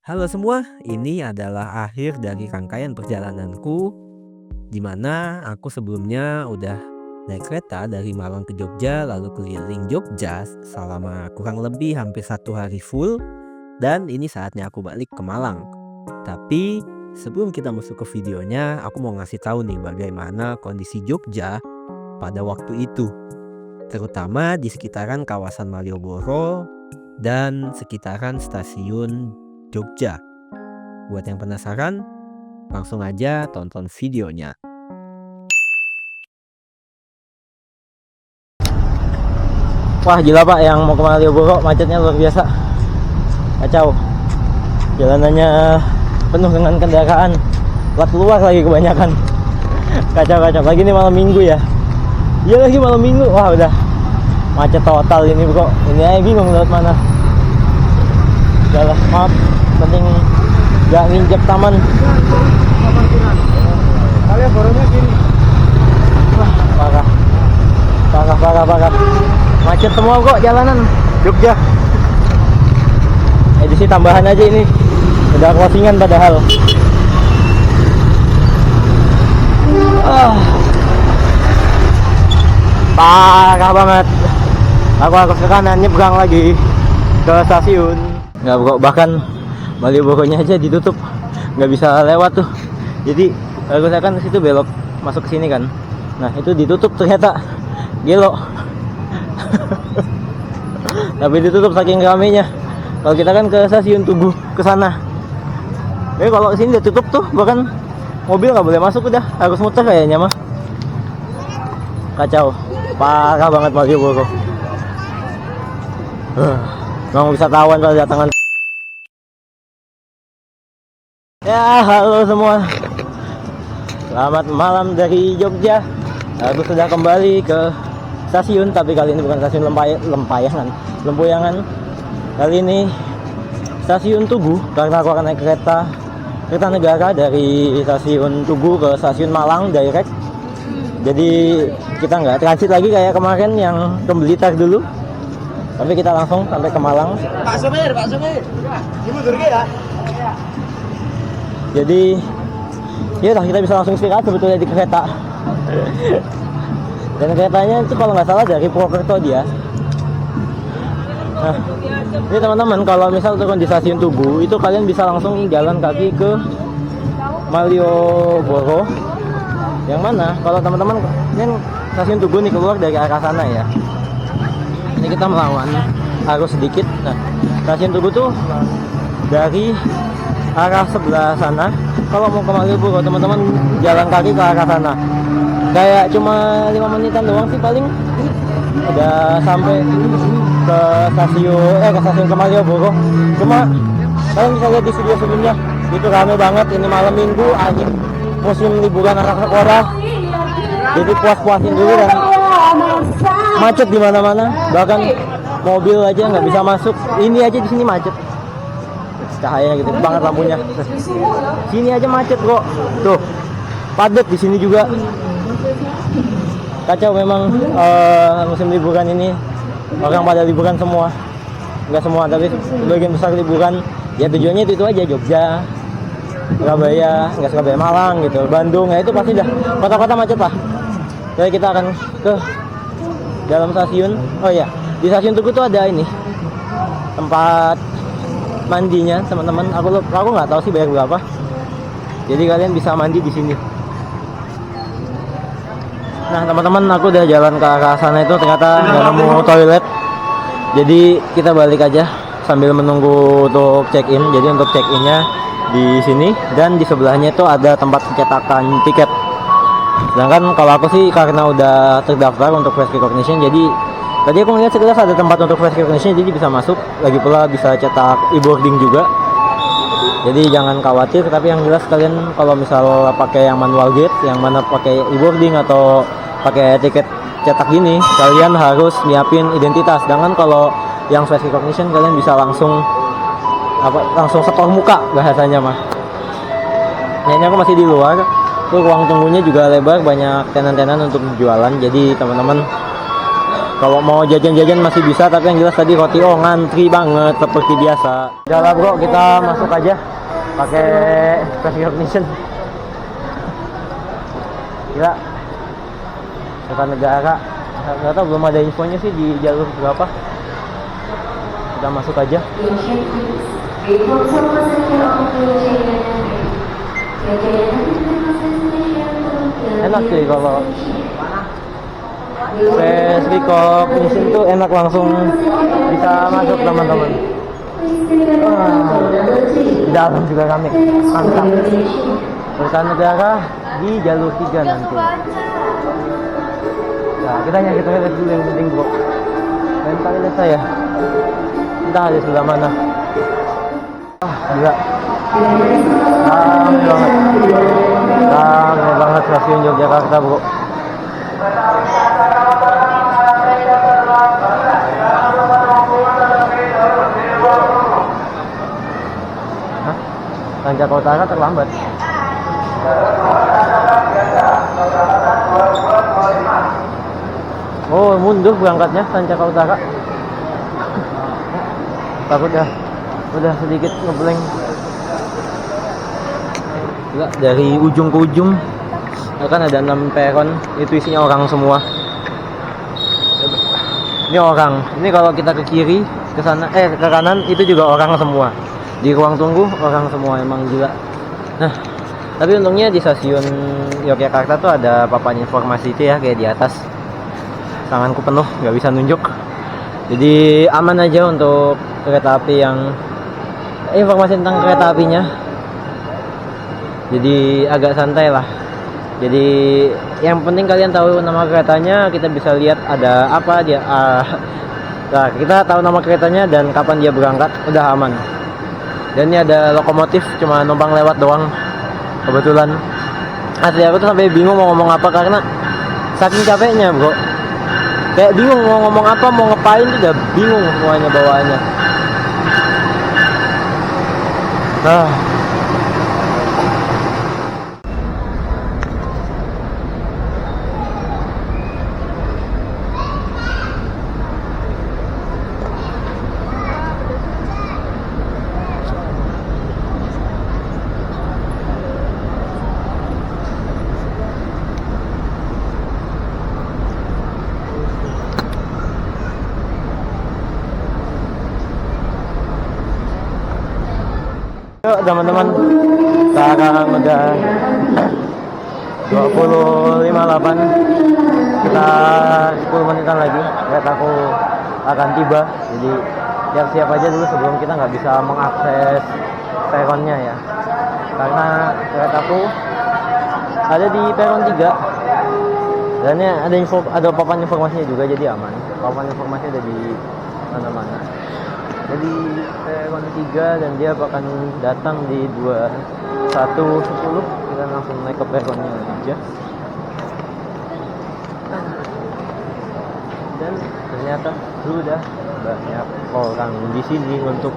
Halo semua, ini adalah akhir dari rangkaian perjalananku di mana aku sebelumnya udah naik kereta dari Malang ke Jogja lalu keliling Jogja selama kurang lebih hampir 1 hari full dan ini saatnya aku balik ke Malang. Tapi sebelum kita masuk ke videonya, aku mau ngasih tahu nih bagaimana kondisi Jogja pada waktu itu, terutama di sekitaran kawasan Malioboro dan sekitaran stasiun Jogja. Buat yang penasaran, langsung aja tonton videonya. Wah gila pak, yang mau ke Malioboro macetnya luar biasa. Kacau. Jalanannya penuh dengan kendaraan. Plat luar lagi kebanyakan. Kacau. Lagi ini malam minggu ya. Iya lagi malam minggu. Wah udah macet total ini bro. Ini aja bingung lewat mana. Udah maaf. Penting gak nginjek taman. Kalian borongnya kiri. Wah parah. Macet semua kok jalanan Jogja. Edisi tambahan aja ini. Udah closingan padahal. Parah banget. Aku harus ke kanan nyebrang lagi ke stasiun. Nggak bro, bahkan Malioboro-nya aja ditutup. Nggak bisa lewat tuh. Jadi harusnya kan situ belok masuk ke sini kan. Nah itu ditutup ternyata. Gelo. Tapi ditutup saking ramenya. Kalau kita kan ke stasiun Tugu ke sana. Kalau ke sini udah tutup tuh, bahkan mobil nggak boleh masuk, udah harus muter kayaknya mah. Kacau, parah banget Malioboro. Memang wisatawan pada datangan. Ya halo semua. Selamat malam dari Jogja. Aku sudah kembali ke stasiun, tapi kali ini bukan stasiun Lempuyangan. Kali ini stasiun Tugu, karena aku akan naik kereta negara dari stasiun Tugu ke stasiun Malang direct. Jadi kita nggak transit lagi kayak kemarin yang ke Blitar dulu, tapi kita langsung sampai ke Malang. Pak Sopir, ibu Durga ya. Jadi ya kita bisa langsung istirahat sebetulnya di kereta. Dan keretanya itu kalau nggak salah dari Purwokerto dia. Nah, ini teman-teman kalau misal turun di stasiun Tugu itu kalian bisa langsung jalan kaki ke Malioboro. Yang mana kalau teman-teman ini stasiun Tugu nih keluar dari arah sana ya. Ini kita melawan arus sedikit. Nah, stasiun Tugu tuh dari arah sebelah sana. Kalau mau ke Malioboro teman-teman jalan kaki ke arah sana. Kayak cuma 5 menitan doang sih paling udah sampai ke stasiun ke Malioboro. Cuma kalian bisa lihat di video sebelumnya itu rame banget. Ini malam minggu, akhir musim liburan anak sekolah, jadi puas-puasin dulu dan macet di mana-mana. Bahkan mobil aja nggak bisa masuk. Ini aja di sini macet. Cahayanya gitu banget lampunya. Sini aja macet kok. Tuh padat di sini juga. Kacau memang musim liburan ini, orang pada liburan semua. Enggak semua, tapi sebagian besar liburan. Ya tujuannya itu aja, Jogja, Surabaya, enggak Surabaya, Malang gitu, Bandung. Ya itu pasti dah kota-kota macet lah. Jadi kita akan ke dalam stasiun. Oh iya, di stasiun Tugu tuh ada ini tempat mandinya teman-teman. Aku nggak tahu sih bayar berapa. Jadi kalian bisa mandi di sini. Nah teman-teman, aku udah jalan ke arah sana itu ternyata nggak nemu toilet. Jadi kita balik aja sambil menunggu untuk check in. Jadi untuk check innya di sini dan di sebelahnya itu ada tempat pencetakan tiket. Sedangkan kalau aku sih karena udah terdaftar untuk face recognition, jadi tadi aku ngeliat sekilas ada tempat untuk face recognition, jadi bisa masuk. Lagi pula bisa cetak e-boarding juga. Jadi jangan khawatir, tapi yang jelas kalian kalau misal pakai yang manual gate, yang mana pakai e-boarding atau pakai tiket cetak gini, kalian harus nyiapin identitas. Sedangkan kalau yang face recognition kalian bisa langsung setor muka bahasanya mah. Nah, ini aku masih di luar. Tuh ruang tunggunya juga lebar, banyak tenan-tenan untuk jualan. Jadi teman-teman Kalau mau jajan-jajan masih bisa, tapi yang jelas tadi roti ngantri banget seperti biasa. Udah lah bro, kita masuk aja pakai face recognition. Gila, bukan negara. Nggak tahu, belum ada infonya sih di jalur berapa. Kita masuk aja. Enak sih kalau face recognition tuh enak, langsung bisa masuk teman-teman. Di dalam juga kami mantap. Perusahaan negara di jalur 3 nanti. Nah, kita nyari toilet dulu yang penting bro. Dan toilet saya entah ada sebelah mana. Gila, ramai banget stasiun Yogyakarta bro. Sanjaka Utara terlambat. Oh, mundur berangkatnya Sanjaka Utara. Takut ya, udah sedikit ngeblank. Gila, dari ujung ke ujung kan ada 6 peron, itu isinya orang semua. Ini orang. Ini kalau kita ke kiri, ke sana, ke kanan itu juga orang semua. Di ruang tunggu orang semua, emang gila. Nah, tapi untungnya di stasiun Yogyakarta tuh ada papan informasi itu ya, kayak di atas. Tanganku penuh, nggak bisa nunjuk. Jadi aman aja untuk kereta api yang informasi tentang kereta apinya. Jadi agak santai lah. Jadi yang penting kalian tahu nama keretanya, kita bisa lihat ada apa dia. Nah, kita tahu nama keretanya dan kapan dia berangkat, udah aman. Dan ini ada lokomotif, cuma numpang lewat doang. Kebetulan asli aku tuh sampai bingung mau ngomong apa karena saking capeknya bro. Kayak bingung mau ngomong apa, mau ngapain tuh udah bingung semuanya bawaannya. Nah, yuk teman-teman, sekarang udah 20.58, kita 10 menitan lagi keretaku akan tiba. Jadi siap-siap aja dulu sebelum kita nggak bisa mengakses peronnya ya, karena keretaku ada di peron 3 dan ya ada papan informasinya juga, jadi aman. Papan informasi ada di mana-mana. Jadi peron 3 dan dia akan datang di 21.10. Kita langsung naik ke peronnya aja. Dan ternyata sudah banyak orang di sini untuk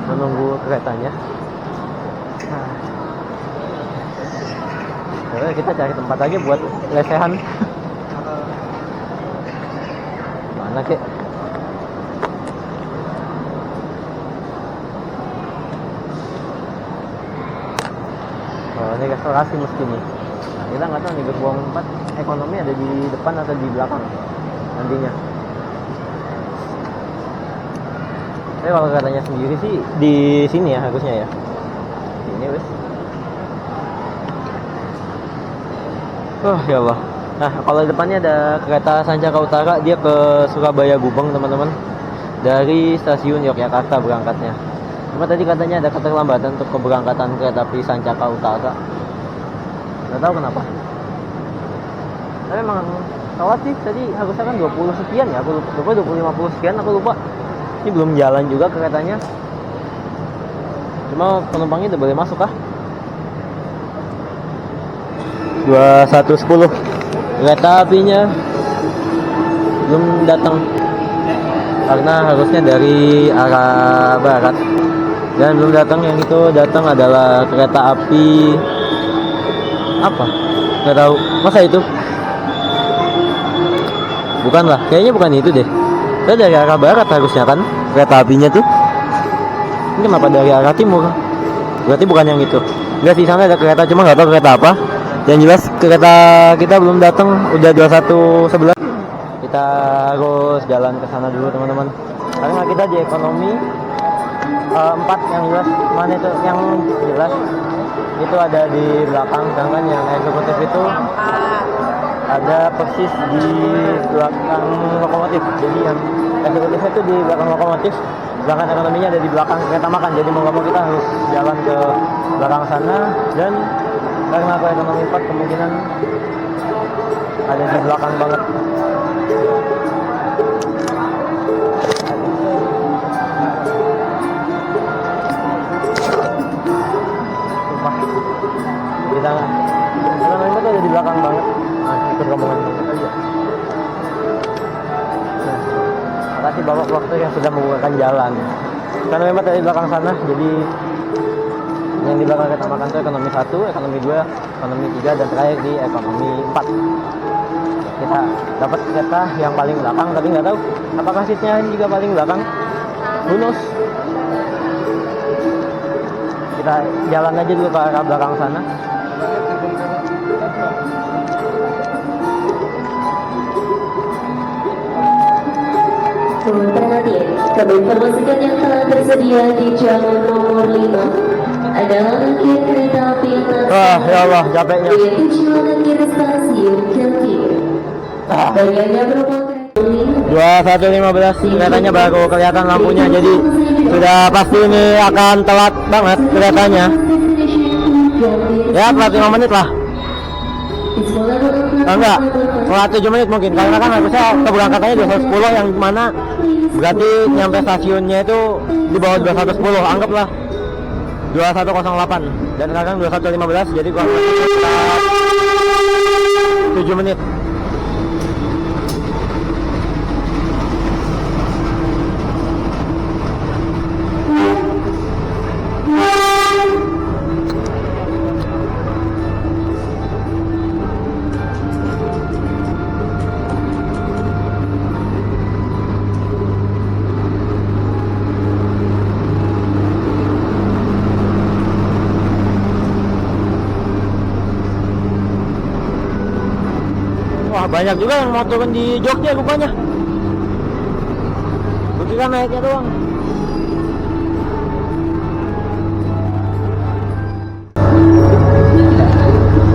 menunggu keretanya. Nah, kita cari tempat lagi buat lesehan. Mana kek? Ini restorasi meski nih. Nah, kita nggak tahu nih gerbong 4 ekonomi ada di depan atau di belakang nantinya. Tapi kalau katanya sendiri sih di sini ya harusnya ya. Ini wes. Ya Allah. Nah, kalau depannya ada kereta Sanjaka Utara, dia ke Surabaya Gubeng teman-teman. Dari stasiun Yogyakarta berangkatnya. Cuma tadi katanya ada keterlambatan untuk keberangkatan kereta api Sanjaka Utara. Nggak tahu kenapa. Tapi emang telat sih, tadi harusnya kan 20 sekian ya, aku lupa 20-50 sekian, aku lupa. Ini belum jalan juga keretanya. Cuma penumpangnya udah boleh masuk kah? 21.10. Kereta apinya belum datang karena harusnya dari arah barat. Dan belum datang, yang itu datang adalah kereta api apa? Nggak tahu. Masa itu? Bukan lah, kayaknya bukan itu deh. Kita dari arah barat harusnya kan kereta apinya tuh. Ini kenapa dari arah timur? Berarti bukan yang itu. Enggak sih, sana ada kereta, cuma nggak tahu kereta apa. Yang jelas kereta kita belum datang, udah 21.11. Kita harus jalan ke sana dulu teman-teman. Karena kita di ekonomi 4 yang jelas. Mana itu yang jelas? Itu ada di belakang, sedangkan yang eksekutif itu ada persis di belakang lokomotif. Jadi yang eksekutifnya itu di belakang lokomotif, sedangkan ekonominya ada di belakang kereta makan. Jadi mau nggak mau kita harus jalan ke belakang sana. Dan karena aku ekonomi 4 kemungkinan ada di belakang banget. Kita ekonomi 4 ada di belakang banget. Nah, ikut rombongan aja. Makasih bapak waktu yang sudah membukakan jalan. Karena memang dari belakang sana, jadi yang di belakang kita makan itu ekonomi 1, ekonomi 2, ekonomi 3, dan terakhir di ekonomi 4. Kita dapat kereta yang paling belakang, tapi nggak tahu apakah seatnya juga paling belakang. Who knows? Kita jalan aja dulu ke arah belakang sana. Perhatian, kami informasikan yang telah tersedia di jalur nomor 5 adalah akhir kereta api yang Wah, ya Allah, capeknya. dengan tujuan akhir stasiun Kelvin. Bagiannya merupakan 21.15, keretanya baru kelihatan lampunya, jadi sudah pasti ini akan telat banget keretanya. Ya, telat 5 menit lah. Enggak, telat 7 menit mungkin, karena kan harusnya keberangkatannya 21.10, yang mana berarti nyampe stasiunnya itu di bawah 21.10, anggaplah 21.08, dan sekarang 21.15, jadi kurang lebih 7 menit. Wah, banyak juga yang mau turun di Jogja rupanya. Kira naiknya doang.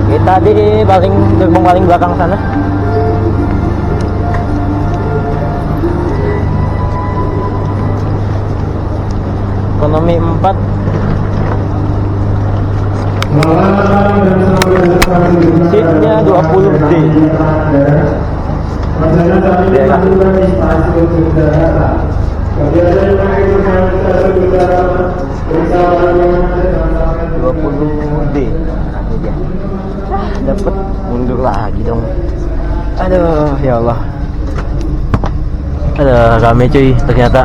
Kita di gerbong paling belakang sana. Ekonomi 4. Seatnya 20D. Dapat mundur lagi dong. Aduh, ya Allah. Ada rame cuy ternyata.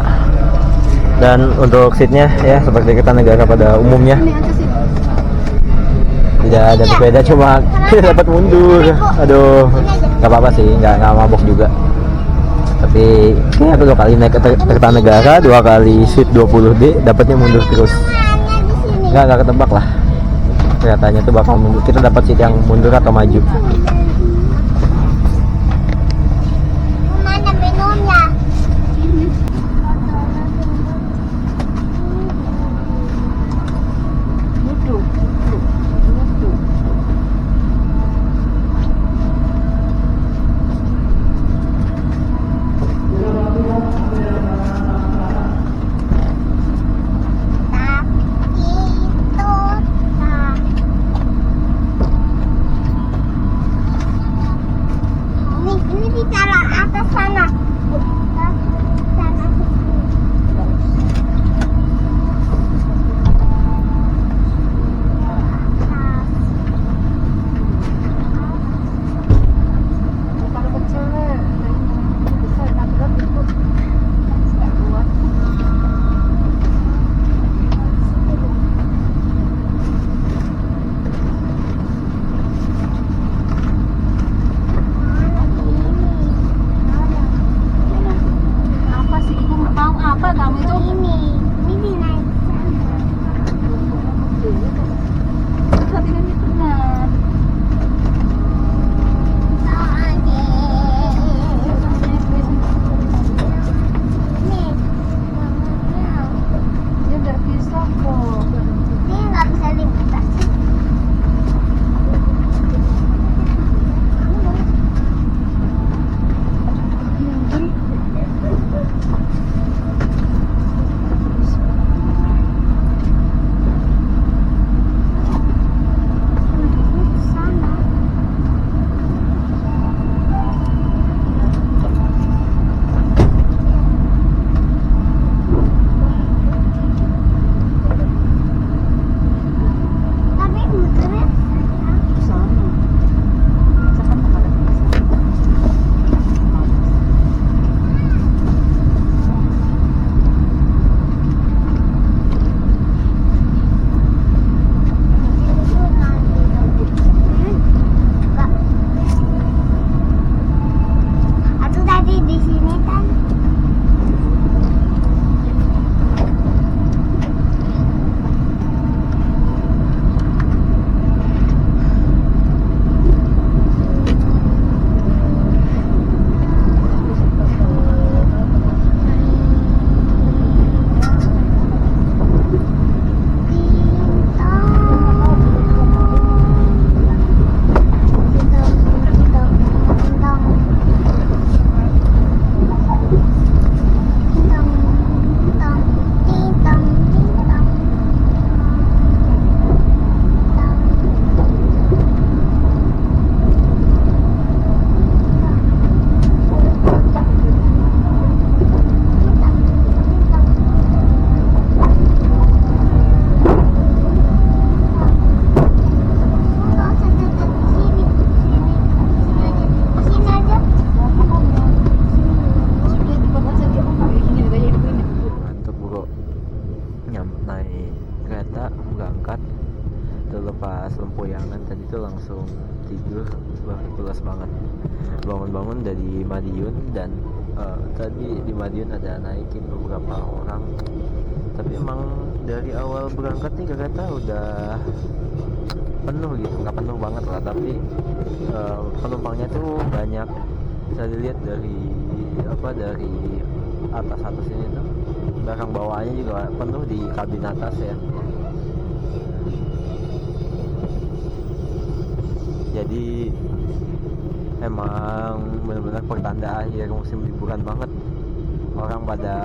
Dan untuk seatnya ya seperti Kertanegara pada umumnya. Tidak ada berbeda, cuma tidak dapat mundur. Aduh, nggak apa-apa sih, nggak mabok juga. Tapi ya 2 kali naik ke Kertanegara, 2 kali seat 20D, dapatnya mundur terus. Nggak ketebak lah. Keretanya tuh bakal mundur. Kita dapat seat yang mundur atau maju. Mana minumnya? Sabi nga nito na. Yan, dari pisau po. Sana. Saka nakalagay sa Aku tadi di sini kan. Mantap bro, naik kereta berangkat tuh lepas lempoyangan tadi tuh langsung tidur. Wah, pulas banget. Bangun-bangun dari Madiun dan tadi di Madiun ada naikin beberapa orang, tapi emang dari awal berangkat nih kereta udah penuh gitu, nggak penuh banget lah, tapi penumpangnya tuh banyak. Bisa dilihat dari dari atas ini tuh belakang bawahnya juga penuh di kabin atas ya. Jadi emang benar-benar pertanda akhir musim liburan banget. Orang pada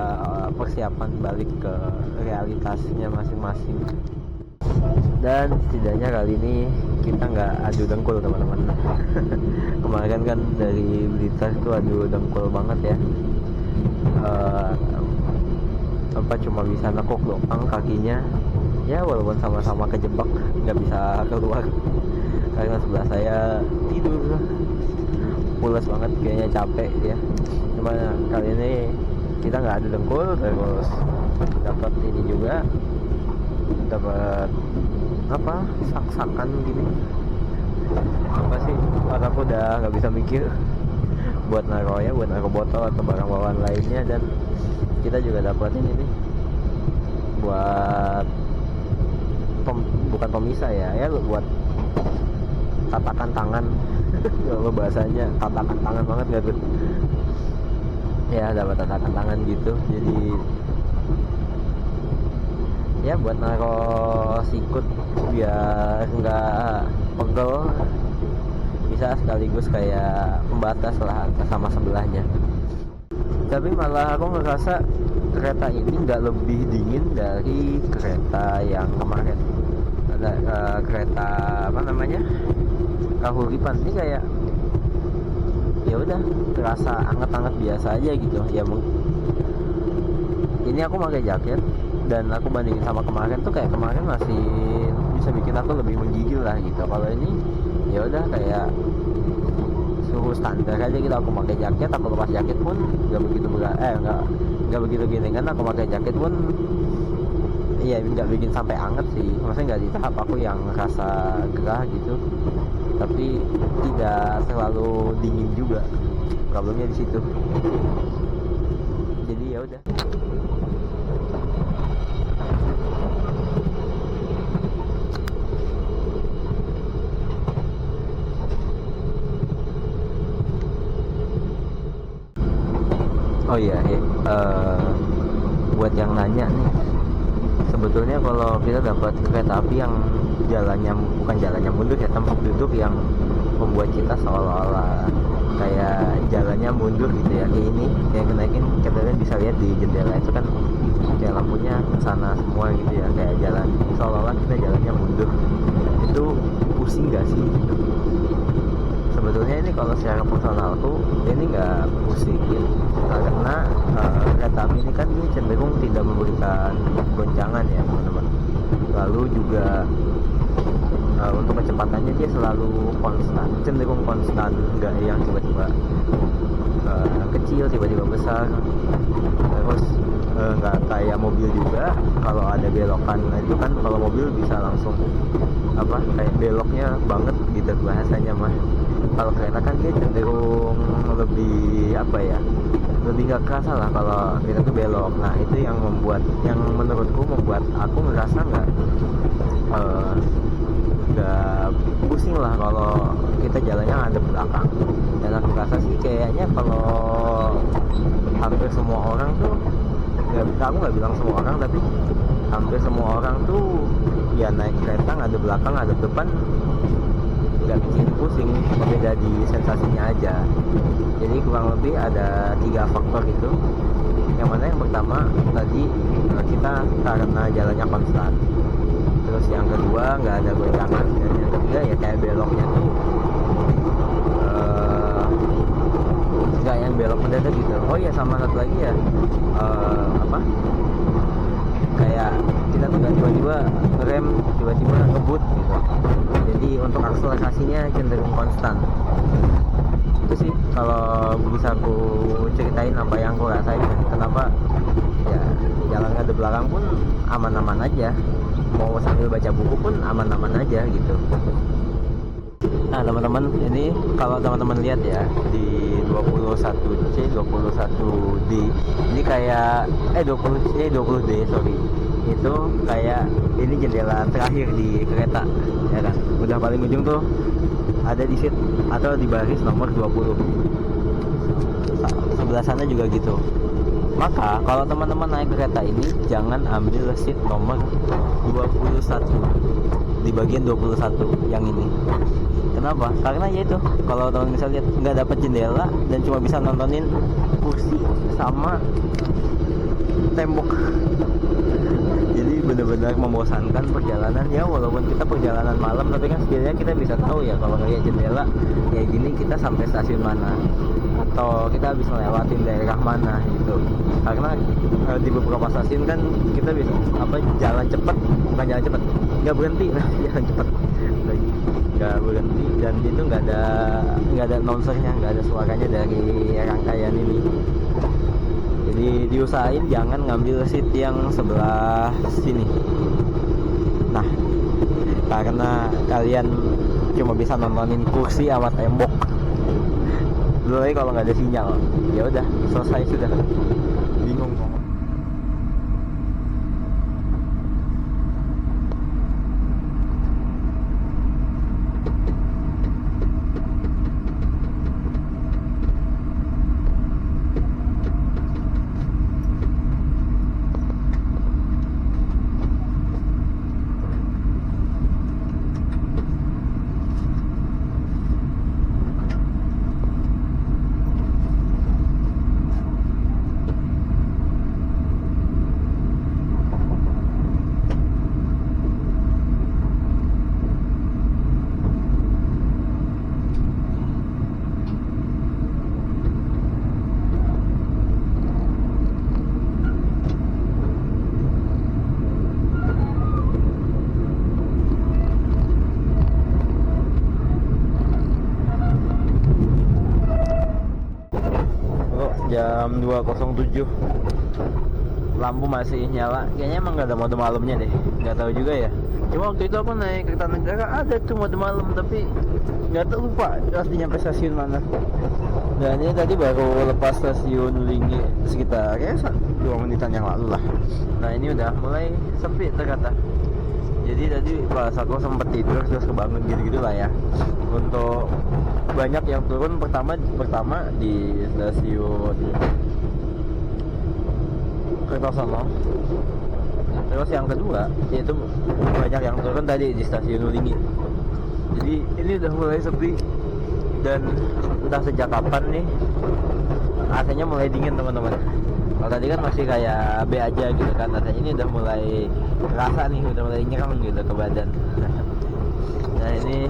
persiapan balik ke realitasnya masing-masing. Dan setidaknya kali ini kita nggak adu dengkul teman-teman. Kemarin kan dari Blitar itu adu dengkul banget ya. Cuma bisa nekuk doang kakinya ya, walaupun sama-sama kejebak nggak bisa keluar karena sebelah saya tidur pulas banget, kayaknya capek ya. Cuma kali ini kita nggak ada dengkul, terus dapat ini juga, dapat sak-sakan gini. Apa sih, aku udah nggak bisa mikir buat naruh botol atau barang bawaan lainnya. Dan kita juga dapat ini nih buat bukan pemisah ya buat tatakan tangan. Kalau bahasanya tatakan tangan banget gak tuh ya, dapat tatakan tangan gitu. Jadi ya buat naruh sikut biar nggak pegel, bisa sekaligus kayak pembatas lah sama sebelahnya. Tapi malah aku ngerasa kereta ini nggak lebih dingin dari kereta yang kemarin. Ada kereta Kahuripan ini kayak ya udah terasa hangat-hangat biasa aja gitu ya. Ini aku pakai jaket dan aku bandingin sama kemarin tuh, kayak kemarin masih bisa bikin aku lebih menggigil lah gitu. Kalau ini ya udah kayak suhu standar aja gitu. Aku pakai jaket, aku lepas jaket pun nggak begitu nggak begitu gini kan. Aku pakai jaket pun iya nggak bikin sampai anget sih, maksudnya nggak di tahap aku yang rasa gerah gitu, tapi tidak terlalu dingin juga. Problemnya di situ. Jadi ya udah. Oh iya, buat yang nanya nih, sebetulnya kalau kita dapat kereta api yang jalannya bukan jalannya mundur ya, tempat duduk yang membuat kita seolah-olah kayak jalannya mundur gitu ya, kayak ini kayak naikin, kalian bisa lihat di jendela itu kan kayak lampunya ke sana semua gitu ya, kayak jalan seolah-olah kita jalannya mundur. Itu pusing gak sih gitu? Sebetulnya ini kalau secara personalku ini nggak pusing gitu, karena kereta api ini kan dia cenderung tidak memberikan goncangan ya teman-teman. Lalu juga untuk kecepatannya dia selalu konstan, cenderung konstan, nggak yang tiba-tiba kecil tiba-tiba besar. Terus nggak kayak mobil juga, kalau ada belokan itu kan kalau mobil bisa langsung kayak beloknya banget gitu bahasanya mah. Kalau kereta kan dia cenderung lebih lebih nggak kerasa lah kalau kita tuh belok. Nah itu yang menurutku membuat aku ngerasa nggak pusing lah kalau kita jalannya ada belakang. Dan aku rasa sih kayaknya kalau hampir semua orang tuh, aku nggak bilang semua orang, tapi hampir semua orang tuh ya naik kereta ada belakang ada depan nggak bikin pusing, beda di sensasinya aja. Jadi kurang lebih ada 3 faktor itu. Yang mana yang pertama tadi kita karena jalannya konstan, terus yang kedua nggak ada goncangan, dan yang ketiga ya kayak beloknya tuh nggak yang belok mendadak gitu. Oh iya, sama satu lagi ya kayak kita tuh nggak tiba-tiba ngerem, tiba-tiba ngebut gitu. Jadi untuk akselerasinya cenderung konstan. Itu sih kalau bisa aku ceritain apa yang aku rasain. Kenapa ya jalan ada belakang pun aman-aman aja, mau sambil baca buku pun aman-aman aja gitu. Nah teman-teman, ini kalau teman-teman lihat ya di 21C, 21D, ini kayak 20C, 20D sorry, itu kayak ini jendela terakhir di kereta ya kan, udah paling ujung tuh ada di seat atau di baris nomor 20. Sebelah sana juga gitu. Maka kalau teman-teman naik kereta ini jangan ambil seat nomor 21 di bagian 21 yang ini. Kenapa? Karena ya itu, kalau teman bisa lihat nggak dapat jendela dan cuma bisa nontonin kursi sama tembok. Jadi benar-benar membosankan perjalanan ya, walaupun kita perjalanan malam, tapi kan setidaknya kita bisa tahu ya kalau ngeliat jendela kayak gini kita sampai stasiun mana atau kita bisa lewatin daerah mana gitu. Karena di beberapa stasiun kan kita bisa jalan cepat, bukan jalan cepat, nggak berhenti, jalan cepat nggak berhenti, dan itu nggak ada announcernya, nggak ada suaranya dari rangkaian ini. Jadi diusahain jangan ngambil seat yang sebelah sini. Nah, karena kalian cuma bisa nontonin kursi sama tembok. Dulu lagi kalau nggak ada sinyal, ya udah selesai sudah. Bingung kok. Jam 2.07, lampu masih nyala. Kayaknya emang nggak ada mode malamnya deh, nggak tahu juga ya. Cuma waktu itu aku naik kereta negara ada tuh mode malam, tapi nggak tahu, lupa pasti nyampe stasiun mana. Dan ini tadi baru lepas stasiun Lingi sekitar kayak 2 menitan yang lalu lah. Nah ini udah mulai sepi ternyata. Jadi tadi pas aku sempet tidur terus kebangun gitu-gitu lah ya. Untuk banyak yang turun pertama di stasiun kereta sono. Terus yang kedua yaitu banyak yang turun tadi di stasiun Ulingi. Jadi ini udah mulai sepi dan entah sejak kapan nih AC-nya mulai dingin teman-teman. Kalau tadi kan masih kayak B aja gitu kan, AC ini udah mulai kerasa nih, udah mulai nyerang gitu ke badan. Nah ini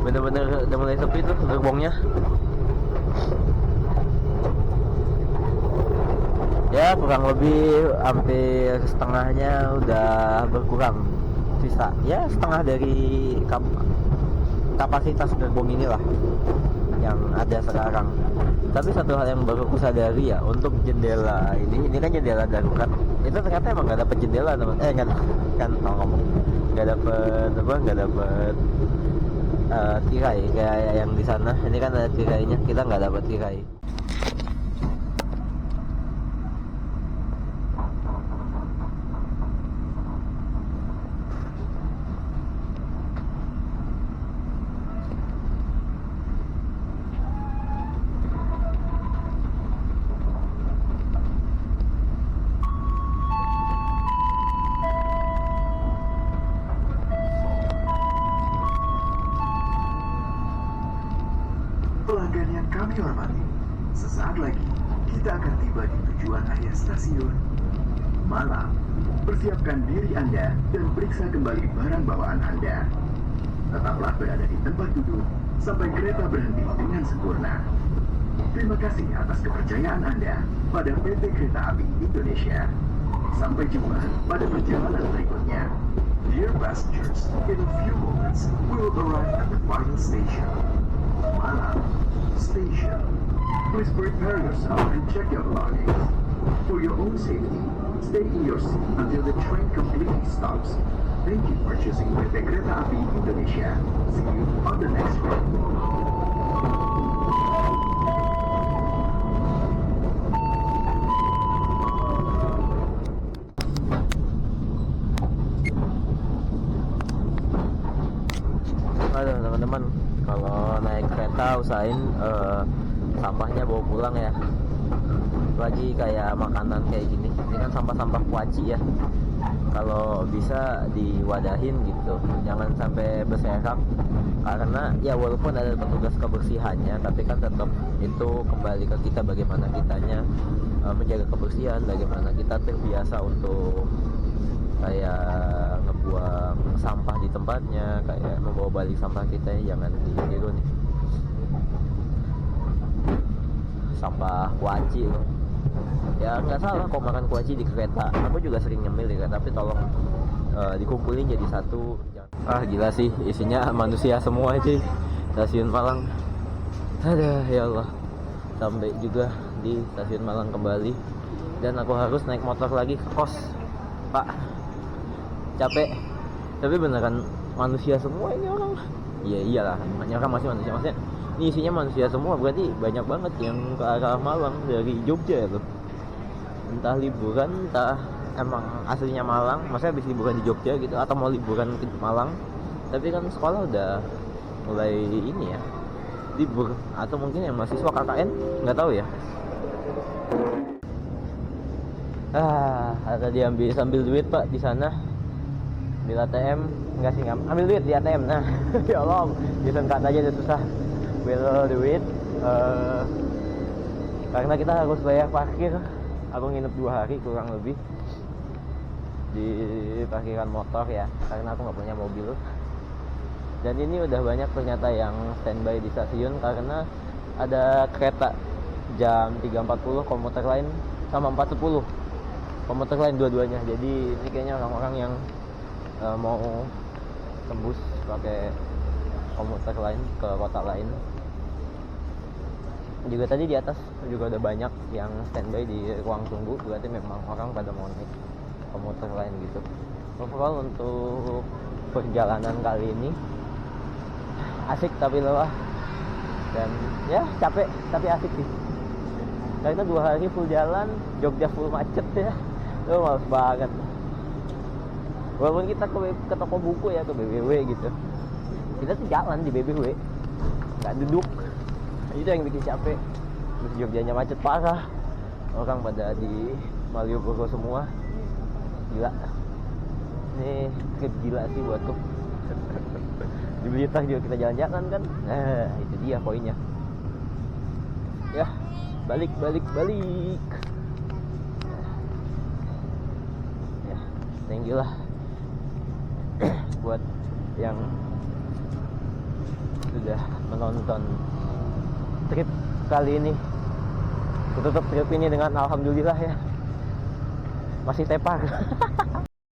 bener-bener udah mulai sepi tuh gerbongnya. Ya kurang lebih hampir setengahnya udah berkurang, sisa ya setengah dari kapasitas gerbong inilah yang ada sekarang. Tapi satu hal yang baru aku sadari ya, untuk jendela ini kan jendela darurat itu ternyata emang nggak dapet jendela teman. Kan ngomong nggak dapet tirai kayak yang di sana. Ini kan ada tirainya, kita nggak dapet tirai. Pelanggan yang kami hormati, sesaat lagi kita akan tiba di tujuan akhir stasiun Malang. Persiapkan diri Anda dan periksa kembali barang bawaan Anda. Tetaplah berada di tempat duduk sampai kereta berhenti dengan sempurna. Terima kasih atas kepercayaan Anda pada PT Kereta Api Indonesia. Sampai jumpa pada perjalanan berikutnya. Dear passengers, in a few moments we will arrive at the final station, Malang Station. Please prepare yourself and check your belongings. For your own safety, stay in your seat until the train completely stops. Thank you for choosing PT Kereta Api Indonesia. See you on the next train. Aduh teman-teman, kalau naik kereta usahain sampahnya bawa pulang ya. Lagi kayak makanan kayak gini, ini kan sampah-sampah kuaci ya. Kalau bisa diwadahin gitu, jangan sampai berserak. Karena ya walaupun ada petugas kebersihannya, tapi kan tetap itu kembali ke kita, bagaimana kitanya menjaga kebersihan, bagaimana kita terbiasa untuk kayak ngebuang sampah di tempatnya, kayak membawa balik sampah kita ya, jangan ditiru nih sampah kuaci loh. Ya nggak salah kok makan kuaci di kereta, aku juga sering nyemil ya, tapi tolong dikumpulin jadi satu. Gila sih, isinya manusia semua sih stasiun Malang. Aduh ya Allah, sampai juga di stasiun Malang kembali dan aku harus naik motor lagi ke kos. Pak, capek. Tapi beneran manusia semua ini orang. Iya iyalah, namanya kan masih manusia. Maksudnya ini isinya manusia semua, berarti banyak banget yang ke arah Malang dari Jogja ya tuh. Entah liburan, entah emang aslinya Malang, maksudnya habis liburan di Jogja gitu, atau mau liburan ke Malang. Tapi kan sekolah udah mulai ini ya, libur, atau mungkin yang mahasiswa KKN, nggak tahu ya. Ada diambil sambil duit Pak di sana. Ambil ATM, enggak sih, ambil duit di ATM. Nah, ya Allah, disengkat aja udah susah. Ambil duit karena kita harus bayar parkir. Aku nginep 2 hari kurang lebih di parkiran motor ya, karena aku nggak punya mobil. Dan ini udah banyak ternyata yang standby di stasiun karena ada kereta jam 3.40 komuter lain sama 4.10 komuter lain dua-duanya. Jadi ini kayaknya orang-orang yang mau tembus pakai komuter lain ke kota lain. Juga tadi di atas juga ada banyak yang standby di ruang tunggu, berarti memang orang pada mau naik komuter lain gitu. Overall untuk perjalanan kali ini asik tapi lelah dan ya capek tapi asik sih. Karena 2 hari full jalan, Jogja full macet ya. Males banget. Walaupun kita ke toko buku ya, ke BBW gitu, kita tuh jalan di BBW, nggak duduk. Itu yang bikin capek. Terus Jogjanya macet parah, orang pada di Malioboro semua. Gila. Ini trip gila sih buatku. Di Blitar juga kita jalan-jalan kan. Nah, itu dia poinnya. Ya, balik. Ya, thank you lah buat yang sudah menonton trip kali ini. Tutup trip ini dengan alhamdulillah ya, masih tepar.